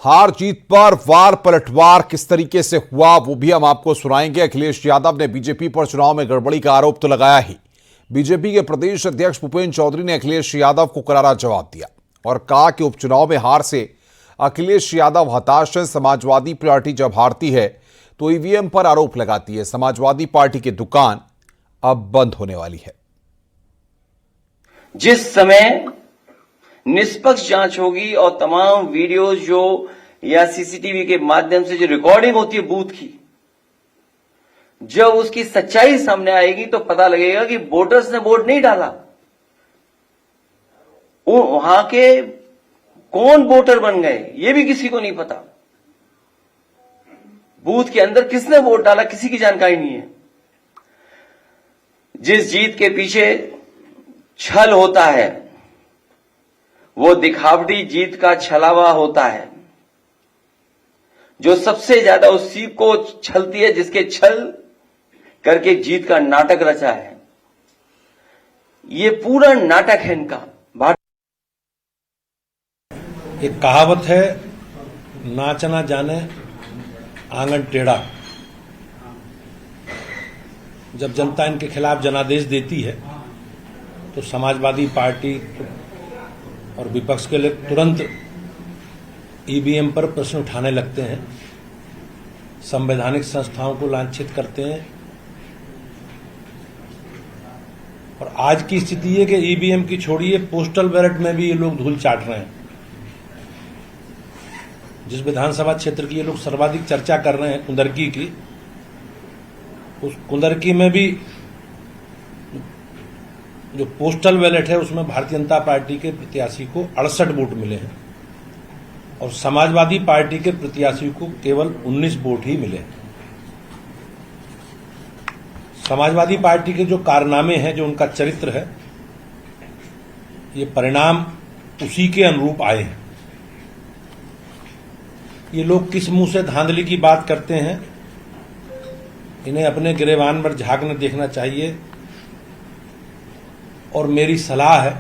हार जीत पर वार पलटवार किस तरीके से हुआ वो भी हम आपको सुनाएंगे। अखिलेश यादव ने बीजेपी पर चुनाव में गड़बड़ी का आरोप तो लगाया ही। बीजेपी के प्रदेश अध्यक्ष भूपेंद्र चौधरी ने अखिलेश यादव को करारा जवाब दिया और कहा कि उपचुनाव में हार से अखिलेश यादव हताश है। समाजवादी पार्टी जब हारती है तो ईवीएम पर आरोप लगाती है। समाजवादी पार्टी की दुकान अब बंद होने वाली है। जिस समय निष्पक्ष जांच होगी और तमाम वीडियोज जो या सीसीटीवी के माध्यम से जो रिकॉर्डिंग होती है बूथ की, जब उसकी सच्चाई सामने आएगी तो पता लगेगा कि वोटर्स ने वोट नहीं डाला। वहां के कौन वोटर बन गए ये भी किसी को नहीं पता। बूथ के अंदर किसने वोट डाला किसी की जानकारी नहीं है। जिस जीत के पीछे छल होता है वो दिखावटी जीत का छलावा होता है। जो सबसे ज्यादा उस सीट को छलती है जिसके छल करके जीत का नाटक रचा है। ये पूरा नाटक है इनका। एक कहावत है, नाच ना जाने आंगन टेढ़ा। जब जनता इनके खिलाफ जनादेश देती है तो समाजवादी पार्टी और विपक्ष के लोग तुरंत ईवीएम पर प्रश्न उठाने लगते हैं, संवैधानिक संस्थाओं को लांछित करते हैं। और आज की स्थिति है कि ईवीएम की छोड़िए, पोस्टल बैलेट में भी ये लोग धूल चाट रहे हैं। जिस विधानसभा क्षेत्र की ये लोग सर्वाधिक चर्चा कर रहे हैं, कुंदरकी की, उस कुंदरकी में भी जो पोस्टल बैलेट है उसमें भारतीय जनता पार्टी के प्रत्याशी को 68 वोट मिले हैं और समाजवादी पार्टी के प्रत्याशी को केवल 19 वोट ही मिले हैं। समाजवादी पार्टी के जो कारनामे हैं, जो उनका चरित्र है, ये परिणाम उसी के अनुरूप आए हैं। ये लोग किस मुंह से धांधली की बात करते हैं, इन्हें अपने गिरेबान पर झांकने देखना चाहिए। और मेरी सलाह है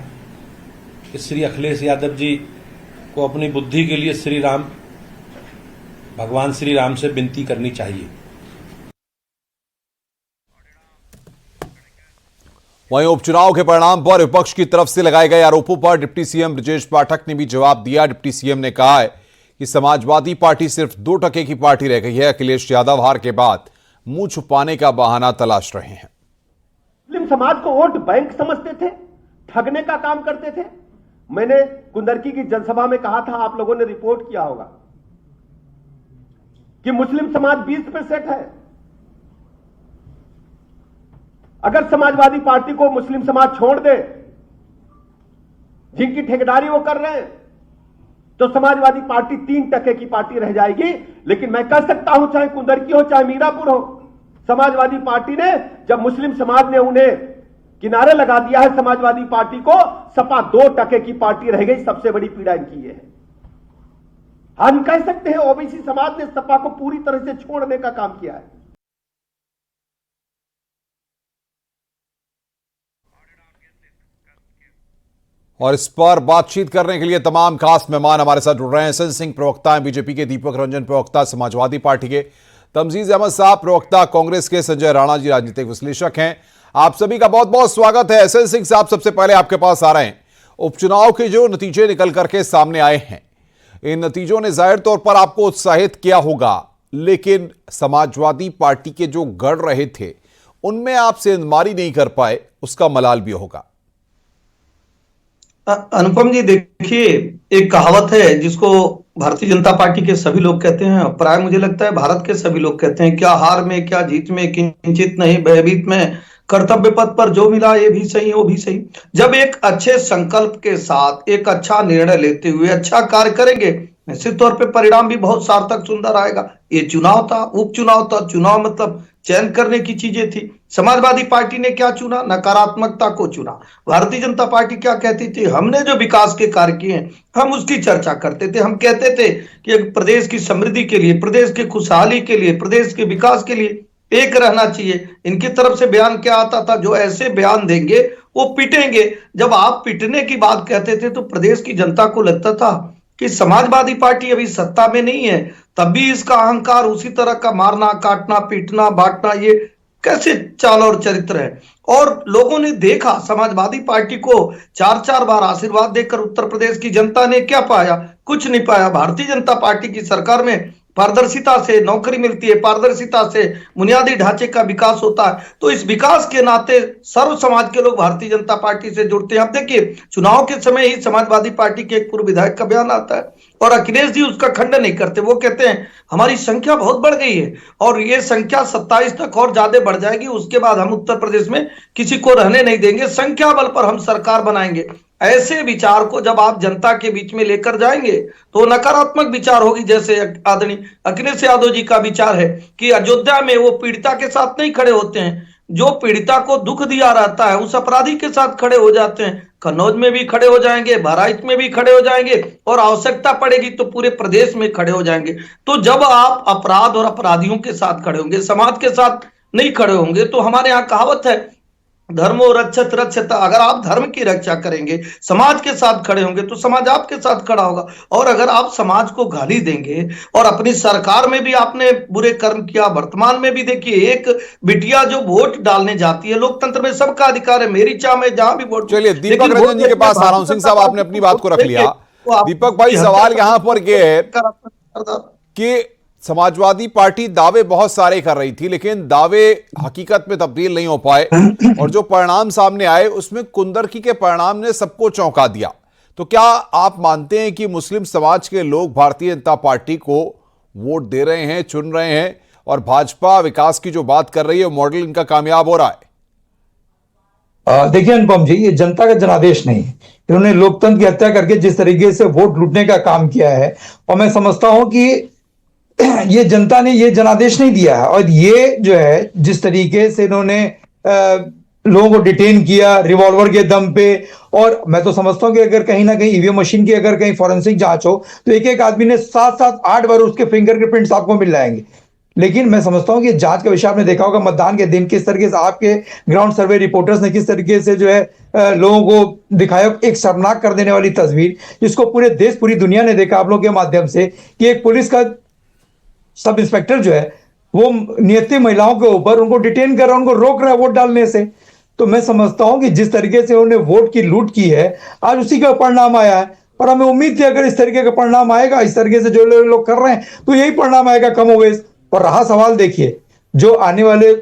कि श्री अखिलेश यादव जी को अपनी बुद्धि के लिए भगवान श्री राम से विनती करनी चाहिए। वहीं उपचुनाव के परिणाम पर विपक्ष की तरफ से लगाए गए आरोपों पर डिप्टी सीएम ब्रजेश पाठक ने भी जवाब दिया। डिप्टी सीएम ने कहा है कि समाजवादी पार्टी सिर्फ 2% की पार्टी रह गई है। अखिलेश यादव हार के बाद मुंह छुपाने का बहाना तलाश रहे हैं। मुस्लिम समाज को वोट बैंक समझते थे, ठगने का काम करते थे। मैंने कुंदरकी की जनसभा में कहा था, आप लोगों ने रिपोर्ट किया होगा कि मुस्लिम समाज 20% है। अगर समाजवादी पार्टी को मुस्लिम समाज छोड़ दे, जिनकी ठेकेदारी वो कर रहे हैं, तो समाजवादी पार्टी 3% की पार्टी रह जाएगी। लेकिन मैं कह सकता हूं, चाहे कुंदरकी हो चाहे मीरापुर हो, समाजवादी पार्टी ने जब मुस्लिम समाज ने उन्हें किनारे लगा दिया है, समाजवादी पार्टी को, सपा 2% की पार्टी रह गई। सबसे बड़ी पीड़ा इनकी है। हम कह सकते हैं ओबीसी समाज ने सपा को पूरी तरह से छोड़ने का काम किया है। और इस पर बातचीत करने के लिए तमाम खास मेहमान हमारे साथ जुड़ रहे हैं। एसएन सिंह प्रवक्ता हैं बीजेपी के, दीपक रंजन प्रवक्ता समाजवादी पार्टी के, तमजीज अहमद साहब प्रवक्ता कांग्रेस के, संजय राणा जी राजनीतिक विश्लेषक हैं। आप सभी का बहुत बहुत स्वागत है। एसएन सिंह साहब, सबसे पहले आपके पास आ रहे हैं। उपचुनाव के जो नतीजे निकल करके सामने आए हैं, इन नतीजों ने जाहिर तौर पर आपको उत्साहित किया होगा, लेकिन समाजवादी पार्टी के जो गढ़ रहे थे उनमें आप सेंधमारी नहीं कर पाए, उसका मलाल भी होगा। अनुपम जी, देखिए, एक कहावत है जिसको भारतीय जनता पार्टी के सभी लोग कहते हैं, प्राय मुझे लगता है भारत के सभी लोग कहते हैं, क्या हार में क्या जीत में किंचित नहीं, भयभीत में कर्तव्य पथ पर जो मिला ये भी सही वो भी सही। जब एक अच्छे संकल्प के साथ एक अच्छा निर्णय लेते हुए अच्छा कार्य करेंगे, निश्चित तौर पे परिणाम भी बहुत सार्थक सुंदर आएगा। ये चुनाव था, उपचुनाव था। चुनाव मतलब चयन करने की चीजें थी। समाजवादी पार्टी ने क्या चुना? नकारात्मकता को चुना। भारतीय जनता पार्टी क्या कहती थी? हमने जो विकास के कार्य किए हैं हम उसकी चर्चा करते थे। हम कहते थे कि प्रदेश की समृद्धि के लिए, प्रदेश की खुशहाली के लिए, प्रदेश के विकास के लिए एक रहना चाहिए। इनकी तरफ से बयान क्या आता था? जो ऐसे बयान देंगे वो पिटेंगे। जब आप पिटने की बात कहते थे तो प्रदेश की जनता को लगता था कि समाजवादी पार्टी अभी सत्ता में नहीं है, तब भी इसका अहंकार उसी तरह का मारना, काटना, पीटना, बांटना, ये कैसे चाल और चरित्र है। और लोगों ने देखा समाजवादी पार्टी को 4-4 बार आशीर्वाद देकर उत्तर प्रदेश की जनता ने क्या पाया? कुछ नहीं पाया। भारतीय जनता पार्टी की सरकार में पारदर्शिता से नौकरी मिलती है, पारदर्शिता से बुनियादी ढांचे का विकास होता है। तो इस विकास के नाते सर्व समाज के लोग भारतीय जनता पार्टी से जुड़ते हैं। अब देखिए, चुनाव के समय ही समाजवादी पार्टी के एक पूर्व विधायक का बयान आता है और अखिलेश जी उसका खंडन नहीं करते। वो कहते हैं हमारी संख्या बहुत बढ़ गई है और ये संख्या 27 तक और ज्यादा बढ़ जाएगी, उसके बाद हम उत्तर प्रदेश में किसी को रहने नहीं देंगे, संख्या बल पर हम सरकार बनाएंगे। ऐसे विचार को जब आप जनता के बीच में लेकर जाएंगे तो नकारात्मक विचार होगी। जैसे आदरणीय अखिलेश यादव जी का विचार है कि अयोध्या में वो पीड़िता के साथ नहीं खड़े होते हैं, जो पीड़िता को दुख दिया रहता है उस अपराधी के साथ खड़े हो जाते हैं। कन्नौज में भी खड़े हो जाएंगे, बहराइच में भी खड़े हो जाएंगे और आवश्यकता पड़ेगी तो पूरे प्रदेश में खड़े हो जाएंगे। तो जब आप अपराध और अपराधियों के साथ खड़े होंगे, समाज के साथ नहीं खड़े होंगे, तो हमारे यहाँ कहावत है धर्मो रक्षत रक्षत। अगर आप धर्म की रक्षा करेंगे, समाज के साथ खड़े होंगे तो समाज आपके साथ खड़ा होगा। और अगर आप समाज को गाली देंगे और अपनी सरकार में भी आपने बुरे कर्म किया, वर्तमान में भी देखिए एक बिटिया जो वोट डालने जाती है, लोकतंत्र में सबका अधिकार है, मेरी चाह में जहां भी वोट। चलिए दीपक रंजन जी के पास आ रहा हूं। सिंह साहब, आपने अपनी बात को रख लिया। दीपक भाई, सवाल यहां पर यह है कि समाजवादी पार्टी दावे बहुत सारे कर रही थी, लेकिन दावे हकीकत में तब्दील नहीं हो पाए और जो परिणाम सामने आए उसमें कुंदरकी के परिणाम ने सबको चौंका दिया। तो क्या आप मानते हैं कि मुस्लिम समाज के लोग भारतीय जनता पार्टी को वोट दे रहे हैं, चुन रहे हैं, और भाजपा विकास की जो बात कर रही है मॉडल इनका कामयाब हो रहा है? देखिए अनुपम जी, ये जनता का जनादेश नहीं है। इन्होंने लोकतंत्र की हत्या करके जिस तरीके से वोट लूटने का काम किया है, और मैं समझता हूं कि ये जनता ने ये जनादेश नहीं दिया है। और ये जो है जिस तरीके से इन्होंने लोगों को डिटेन किया रिवॉल्वर के दम पे, और मैं तो समझता हूं कि अगर कहीं ना कहीं ईवीएम मशीन की अगर कहीं फॉरेंसिक जांच हो तो एक एक आदमी ने 7-8 बार उसके फिंगर के प्रिंट्स आपको मिल जाएंगे। लेकिन मैं समझता हूं कि जांच का विषय आपने देखा होगा मतदान के दिन किस तरीके से आपके ग्राउंड सर्वे रिपोर्टर्स ने किस तरीके से जो है लोगों को दिखाया एक शर्मनाक कर देने वाली तस्वीर, जिसको पूरे देश पूरी दुनिया ने देखा आप लोग के माध्यम से, कि एक पुलिस का सब इंस्पेक्टर जो है वो नियति महिलाओं के ऊपर उनको डिटेन कर रहा है, उनको रोक रहा है वोट डालने से। तो मैं समझता हूं कि जिस तरीके से उन्होंने वोट की लूट की है, आज उसी का परिणाम आया है। पर हमें उम्मीद थी अगर इस तरीके का परिणाम आएगा, इस तरीके से जो लोग कर रहे हैं, तो यही परिणाम आएगा कमोबेश। और रहा सवाल, देखिए जो आने वाले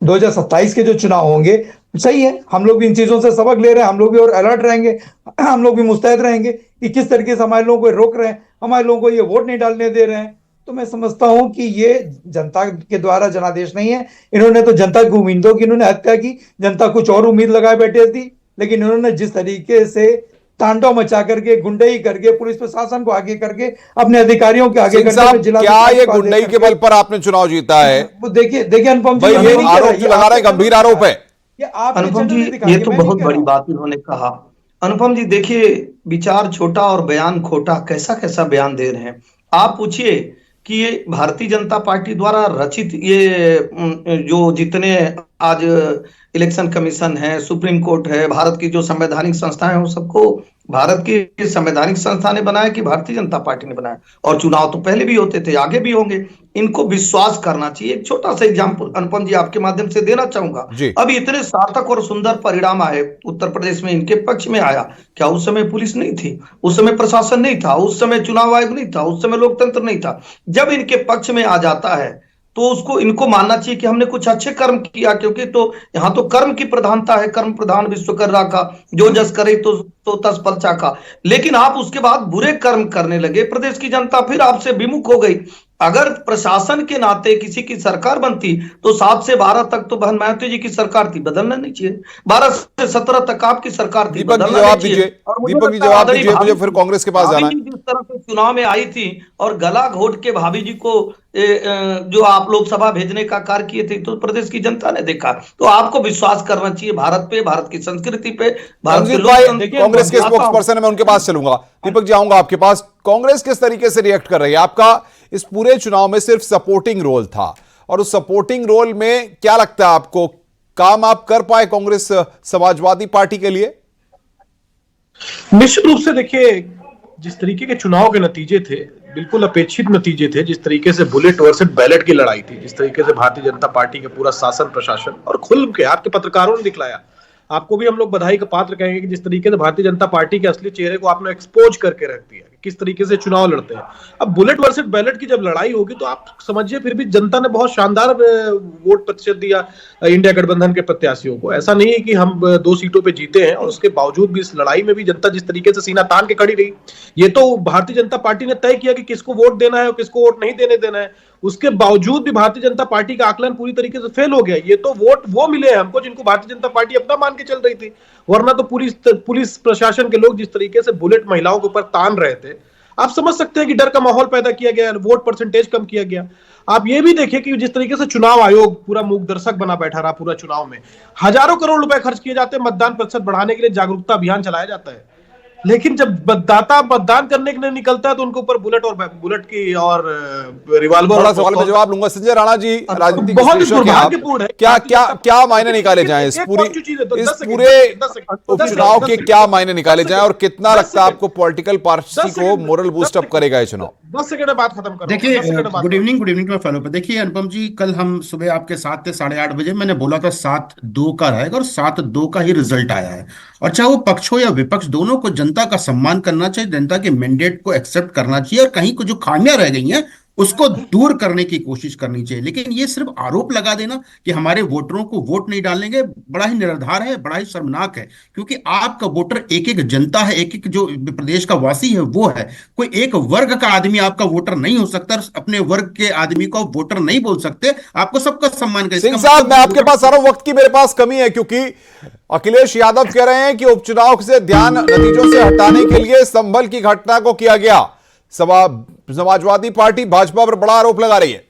2027 के जो चुनाव होंगे, सही है, हम लोग भी इन चीजों से सबक ले रहे हैं, हम लोग भी और अलर्ट रहेंगे, हम लोग भी मुस्तैद रहेंगे कि किस तरीके से हमारे लोगों को रोक रहे हैं, हमारे लोगों को ये वोट नहीं डालने दे रहे हैं। तो मैं समझता हूं कि ये जनता के द्वारा जनादेश नहीं है। इन्होंने तो जनता की उम्मीदों की इन्होंने हत्या की, जनता कुछ और उम्मीद लगाए बैठे थी, लेकिन इन्होंने जिस तरीके से तांडव मचा करके, गुंडई करके, पुलिस प्रशासन को आगे करके, अपने अधिकारियों के आगे करके, क्या ये गुंडई के बल पर आपने चुनाव जीता है? देखिए अनुपम जी, ये आरोप जो लगा रहा है गंभीर आरोप है। अनुपम जी, ये तो बहुत बड़ी बात इन्होंने कहा। अनुपम जी देखिए, विचार छोटा और बयान खोटा, कैसा कैसा बयान दे रहे हैं। आप पूछिए कि ये भारतीय जनता पार्टी द्वारा रचित ये जो जितने आज इलेक्शन कमीशन है, सुप्रीम कोर्ट है, भारत की जो संवैधानिक संस्थाएं हैं, वो सबको भारत की संवैधानिक संस्था ने बनाया कि भारतीय जनता पार्टी ने बनाया? और चुनाव तो पहले भी होते थे, आगे भी होंगे। इनको विश्वास करना चाहिए। एक छोटा सा एग्जाम्पल अनुपम जी आपके माध्यम से देना चाहूंगा। अभी इतने सार्थक और सुंदर परिणाम आए उत्तर प्रदेश में, इनके पक्ष में आया। क्या उस समय पुलिस नहीं थी? उस समय प्रशासन नहीं था? उस समय चुनाव आयोग नहीं था? उस समय लोकतंत्र नहीं था? जब इनके पक्ष में आ जाता है तो उसको इनको मानना चाहिए कि हमने कुछ अच्छे कर्म किया, क्योंकि तो यहाँ तो कर्म की प्रधानता है। कर्म प्रधान विश्वकर्मा का, जो जस करे तो तस फल चाखा। लेकिन आप उसके बाद बुरे कर्म करने लगे, प्रदेश की जनता फिर आपसे विमुख हो गई। अगर प्रशासन के नाते किसी की सरकार बनती तो 7 से 12 तक तो बहन मायावती जी की सरकार थी, बदलना नहीं चाहिए। 12 से 17 तक आपकी सरकार थी, दीपक जी जवाब दीजिए। दीपक जी जवाब दीजिए, मुझे फिर कांग्रेस के पास जाना है। जिस तरह से चुनाव में आई थी और गला घोट के भाभी जी को जो आप लोकसभा भेजने का कार्य किए थे, तो प्रदेश की जनता ने देखा। तो आपको विश्वास करना चाहिए भारत पे, भारत की संस्कृति पे, भारत के लोग। कांग्रेस के स्पोक्स पर्सन है, मैं उनके पास चलूंगा। दीपक जी आऊंगा आपके पास। कांग्रेस किस तरीके से रिएक्ट कर रही है? आपका इस पूरे चुनाव में सिर्फ सपोर्टिंग रोल था, और उस सपोर्टिंग रोल में क्या लगता है आपको, काम आप कर पाए कांग्रेस समाजवादी पार्टी के लिए? निश्चित रूप से देखिए, जिस तरीके के चुनाव के नतीजे थे, बिल्कुल अपेक्षित नतीजे थे। जिस तरीके से बुलेट वर्सेस बैलेट की लड़ाई थी, जिस तरीके से भारतीय जनता पार्टी के पूरा शासन प्रशासन और खुल के आपके पत्रकारों ने दिखलाया, आपको भी हम लोग बधाई का पात्र कहेंगे कि जिस तरीके से भारतीय जनता पार्टी के असली चेहरे को आपने एक्सपोज करके रख दिया, किस तरीके से चुनाव लड़ते हैं। अब बुलेट वर्सेस बैलेट की जब लड़ाई होगी तो आप समझिए फिर भी जनता ने बहुत शानदार वोट प्रतिशत दिया इंडिया गठबंधन के प्रत्याशियों को। ऐसा नहीं है कि हम 2 सीटों पे जीते हैं और उसके बावजूद भी इस लड़ाई में भी जनता जिस तरीके से सीना तान के खड़ी रही, ये तो भारतीय जनता पार्टी ने तय किया कि किसको वोट देना है और किसको वोट नहीं देने देना है। उसके बावजूद भी भारतीय जनता पार्टी का आकलन पूरी तरीके से फेल हो गया। ये तो वोट वो मिले हैं हमको जिनको भारतीय जनता पार्टी अपना मान के चल रही थी, वरना तो पुलिस प्रशासन के लोग जिस तरीके से बुलेट महिलाओं के ऊपर तान रहे थे, आप समझ सकते हैं कि डर का माहौल पैदा किया गया, वोट परसेंटेज कम किया गया। आप ये भी देखिए कि जिस तरीके से चुनाव आयोग पूरा मूक दर्शक बना बैठा रहा, पूरा चुनाव में हजारों करोड़ रुपए खर्च किए जाते हैं, मतदान प्रतिशत बढ़ाने के लिए जागरूकता अभियान चलाया जाता है, लेकिन जब मतदाता मतदान करने के लिए निकलता है तो उनके ऊपर बुलेट की और रिवॉल्वर थोड़ा सवाल में जवाब लूंगा। संजय राणा जी, राजनीतिक बहुत विश्लेषक हैं आप, दुर्भाग्यपूर्ण है। क्या क्या क्या मायने निकाले जाएं इस पूरे उपचुनाव के, क्या मायने निकाले जाएं और कितना लगता है आपको पॉलिटिकल पार्टी को मोरल बूस्टअप करेगा ये चुनाव? 10 सेकंड में बात खत्म करो। देखिए, गुड इवनिंग मैं फॉलो पे। देखिए अनुपम जी, कल हम सुबह आपके साथ थे 8:30 बजे, मैंने बोला था 7-2 का रहेगा और 7-2 का ही रिजल्ट आया है। और चाहे वो पक्ष हो या विपक्ष, दोनों को जनता का सम्मान करना चाहिए, जनता के मैंडेट को एक्सेप्ट करना चाहिए और कहीं को जो खामियां रह गई हैं उसको दूर करने की कोशिश करनी चाहिए। लेकिन ये सिर्फ आरोप लगा देना कि हमारे वोटरों को वोट नहीं डालेंगे, बड़ा ही निराधार है, बड़ा ही शर्मनाक है। क्योंकि आपका वोटर एक एक जनता है, एक एक जो प्रदेश का वासी है वो है। कोई एक वर्ग का आदमी आपका वोटर नहीं हो सकता, अपने वर्ग के आदमी को वोटर नहीं बोल सकते। आपको सबका सम्मान करें। सिंह साहब, मैं आपके पास आ रहा हूं, वक्त की मेरे पास कमी है क्योंकि अखिलेश यादव कह रहे हैं कि उपचुनाव से ध्यान नतीजों से हटाने के लिए संभल की घटना को किया गया। समाजवादी पार्टी भाजपा पर बड़ा आरोप लगा रही है।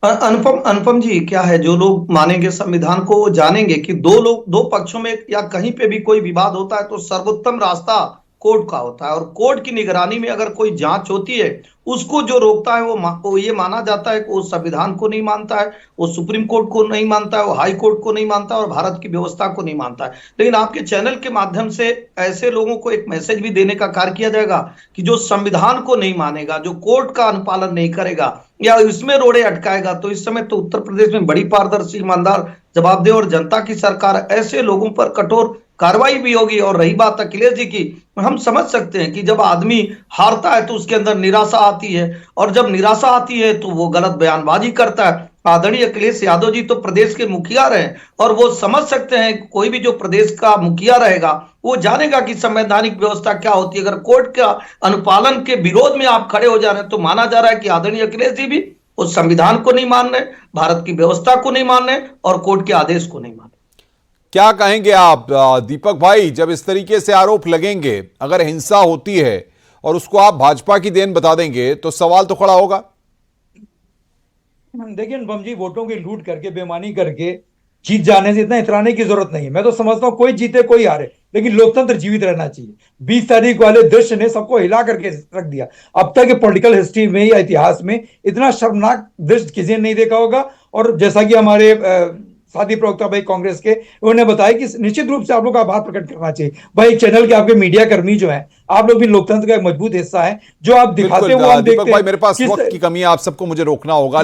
अनुपम जी, क्या है, जो लोग मानेंगे संविधान को वो जानेंगे कि दो पक्षों में या कहीं पे भी कोई विवाद होता है तो सर्वोत्तम रास्ता कोर्ट का होता है। और कोर्ट की निगरानी में अगर कोई जांच होती है, उसको जो रोकता है वो ये माना जाता है कि वो संविधान को नहीं मानता है, वो सुप्रीम कोर्ट को नहीं मानता है, वो हाई कोर्ट को नहीं मानता है और भारत की व्यवस्था को नहीं मानता है। लेकिन आपके चैनल के माध्यम से ऐसे लोगों को एक मैसेज भी देने का कार्य किया जाएगा कि जो संविधान को नहीं मानेगा, जो कोर्ट का अनुपालन नहीं करेगा या इसमें रोड़े अटकाएगा, तो इस समय तो उत्तर प्रदेश में बड़ी पारदर्शी, ईमानदार, जवाबदेह और जनता की सरकार, ऐसे लोगों पर कठोर कार्रवाई भी होगी। और रही बात अखिलेश जी की, हम समझ सकते हैं कि जब आदमी हारता है तो उसके अंदर निराशा आती है और जब निराशा आती है तो वो गलत बयानबाजी करता है। आदरणीय अखिलेश यादव जी तो प्रदेश के मुखिया रहे और वो समझ सकते हैं, कोई भी जो प्रदेश का मुखिया रहेगा वो जानेगा कि संवैधानिक व्यवस्था क्या होती है। अगर कोर्ट का अनुपालन के विरोध में आप खड़े हो जा रहे हैं तो माना जा रहा है कि आदरणीय अखिलेश जी भी उस संविधान को नहीं मान रहे, भारत की व्यवस्था को नहीं मान रहे और कोर्ट के आदेश को नहीं मान रहे। क्या कहेंगे आप दीपक भाई, जब इस तरीके से आरोप लगेंगे, अगर हिंसा होती है और उसको आप भाजपा की देन बता देंगे तो सवाल तो खड़ा होगा। देखिए अनुपम जी, वोटों की लूट करके, बेईमानी करके जीत जाने से इतना इतराने की जरूरत नहीं है। मैं तो समझता हूं कोई जीते कोई हारे, लेकिन लोकतंत्र जीवित रहना चाहिए। 20 तारीख वाले दृश्य ने सबको हिला करके रख दिया। अब तक के पॉलिटिकल हिस्ट्री में या इतिहास में इतना शर्मनाक दृश्य किसी ने नहीं देखा होगा। और जैसा कि हमारे साथी प्रवक्ता भाई कांग्रेस के, उन्होंने बताया कि निश्चित रूप से आप लोग का आभार प्रकट करना चाहिए। भाई चैनल के आपके मीडिया कर्मी जो हैं, आप लोग भी लोकतंत्र का एक मजबूत हिस्सा है। जो आप दिखाते हो वो हम देखते हैं। भाई, मेरे पास वक्त की कमी है, आप सबको मुझे रोकना होगा।